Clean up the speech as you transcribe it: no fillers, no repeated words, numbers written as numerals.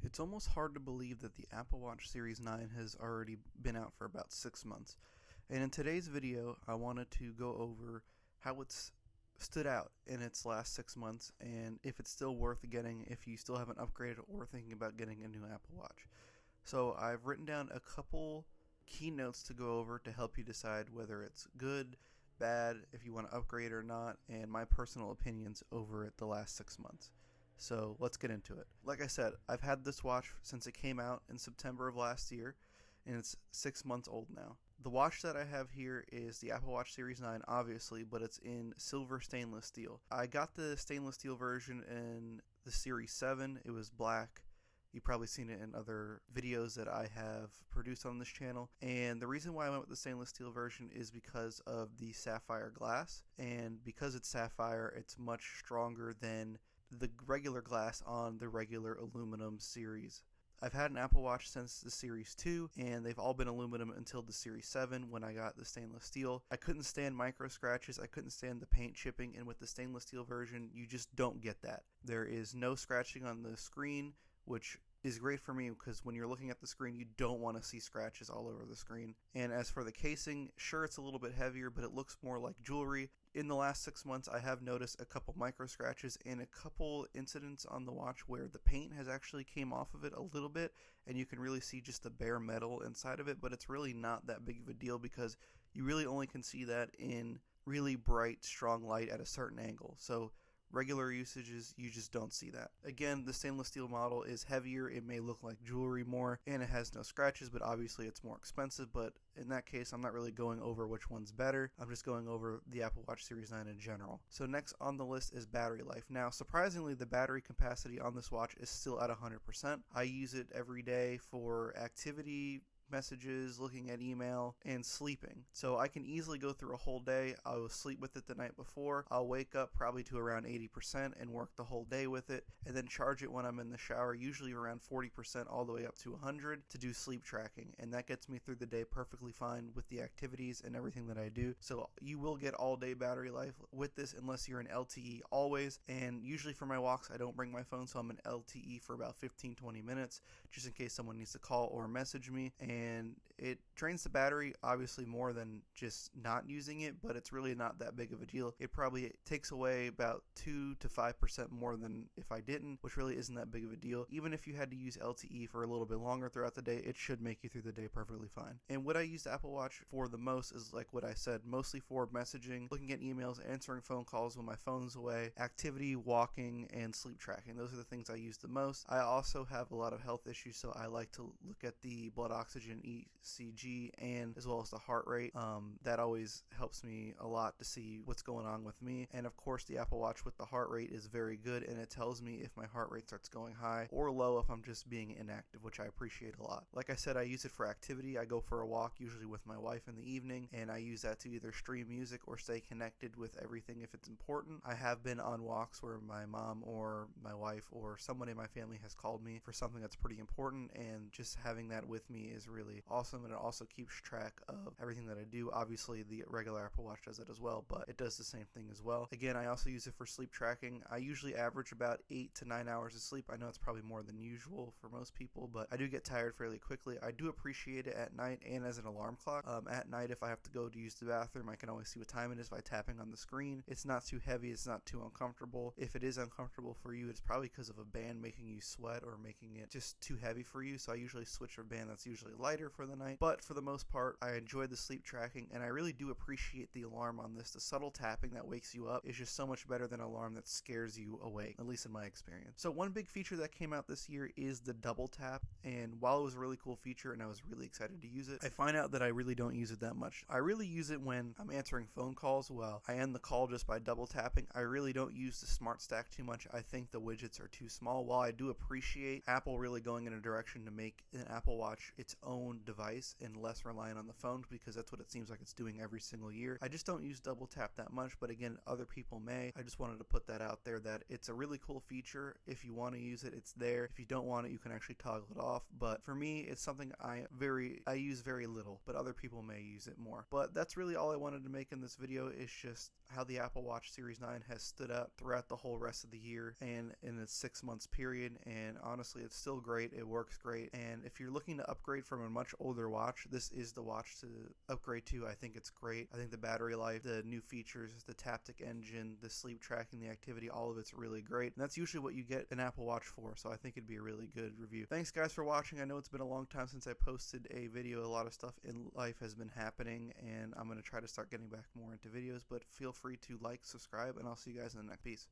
It's almost hard to believe that the Apple Watch Series 9 has already been out for about 6 months. And in today's video, I wanted to go over how it's stood out in its last 6 months and if it's still worth getting if you still haven't upgraded or thinking about getting a new Apple Watch. So I've written down a couple keynotes to go over to help you decide whether it's good, bad, if you want to upgrade or not, and my personal opinions over it the last 6 months. So let's get into it. Like I said, I've had this watch since it came out in September of last year, and it's 6 months old now. The watch that I have here is the Apple Watch Series 9, obviously, but it's in silver stainless steel. I got the stainless steel version in the Series 7. It was black. You've probably seen it in other videos that I have produced on this channel. And the reason why I went with the stainless steel version is because of the sapphire glass. And because it's sapphire, it's much stronger than the regular glass on the regular aluminum series. I've had an Apple Watch since the Series 2, and they've all been aluminum until the Series 7 when I got the stainless steel. I couldn't stand micro scratches, I couldn't stand the paint chipping, and with the stainless steel version, you just don't get that. There is no scratching on the screen, which is great for me because when you're looking at the screen, you don't want to see scratches all over the screen. And as for the casing, sure, it's a little bit heavier, but it looks more like jewelry. In the last 6 months, I have noticed a couple micro scratches and a couple incidents on the watch where the paint has actually came off of it a little bit, and you can really see just the bare metal inside of it, but it's really not that big of a deal because you really only can see that in really bright, strong light at a certain angle. So regular usages, you just don't see that. Again, the stainless steel model is heavier, it may look like jewelry more, and it has no scratches, but obviously it's more expensive. But in that case, I'm not really going over which one's better. I'm just going over the Apple Watch Series 9 in general. So next on the list is battery life. Now, surprisingly, the battery capacity on this watch is still at 100%. I use it every day for activity, messages, looking at email, and sleeping. So I can easily go through a whole day. I will sleep with it the night before. I'll wake up probably to around 80% and work the whole day with it, and then charge it when I'm in the shower, usually around 40% all the way up to 100 to do sleep tracking, and that gets me through the day perfectly fine with the activities and everything that I do. So you will get all day battery life with this unless you're an LTE always, and usually for my walks I don't bring my phone, so I'm an LTE for about 15-20 minutes just in case someone needs to call or message me. And it drains the battery obviously more than just not using it, but it's really not that big of a deal. It probably takes away about 2 to 5% more than if I didn't, which really isn't that big of a deal. Even if you had to use LTE for a little bit longer throughout the day, it should make you through the day perfectly fine. And what I use the Apple Watch for the most is, like what I said, mostly for messaging, looking at emails, answering phone calls when my phone's away, activity, walking, and sleep tracking. Those are the things I use the most. I also have a lot of health issues, so I like to look at the blood oxygen, ECG, and as well as the heart rate. That always helps me a lot to see what's going on with me. And of course, the Apple Watch with the heart rate is very good, and it tells me if my heart rate starts going high or low if I'm just being inactive, which I appreciate a lot. Like I said, I use it for activity. I go for a walk usually with my wife in the evening, and I use that to either stream music or stay connected with everything if it's important. I have been on walks where my mom or my wife or someone in my family has called me for something that's pretty important, and just having that with me is really awesome, and it also keeps track of everything that I do. Obviously the regular Apple Watch does it as well, but it does the same thing as well. Again, I also use it for sleep tracking. I usually average about 8 to 9 hours of sleep. I know it's probably more than usual for most people, but I do get tired fairly quickly. I do appreciate it at night and as an alarm clock. At night, if I have to go to use the bathroom, I can always see what time it is by tapping on the screen. It's not too heavy, it's not too uncomfortable. If it is uncomfortable for you, it's probably because of a band making you sweat or making it just too heavy for you, so I usually switch to a band that's usually lighter for the night. But for the most part, I enjoy the sleep tracking, and I really do appreciate the alarm on this. The subtle tapping that wakes you up is just so much better than an alarm that scares you awake, at least in my experience. So one big feature that came out this year is the double tap, and while it was a really cool feature and I was really excited to use it, I find out that I really don't use it that much. I really use it when I'm answering phone calls. Well, I end the call just by double tapping. I really don't use the Smart Stack too much. I think the widgets are too small. While I do appreciate Apple really going in a direction to make an Apple Watch its own own device and less reliant on the phone, because that's what it seems like it's doing every single year. I just don't use double tap that much, but again, other people may. I just wanted to put that out there, that it's a really cool feature. If you want to use it, it's there. If you don't want it, you can actually toggle it off. But for me, it's something I use very little, but other people may use it more. But that's really all I wanted to make in this video, is just how the Apple Watch Series 9 has stood up throughout the whole rest of the year and in its 6 months period. And honestly, it's still great. It works great. And if you're looking to upgrade from a much older watch, this is the watch to upgrade to. I think it's great. I think the battery life, the new features, the Taptic engine, the sleep tracking, the activity, all of it's really great. And that's usually what you get an Apple Watch for, so I think it'd be a really good review. Thanks guys for watching. I know it's been a long time since I posted a video. A lot of stuff in life has been happening, and I'm going to try to start getting back more into videos, but feel free to like, subscribe, and I'll see you guys in the next piece.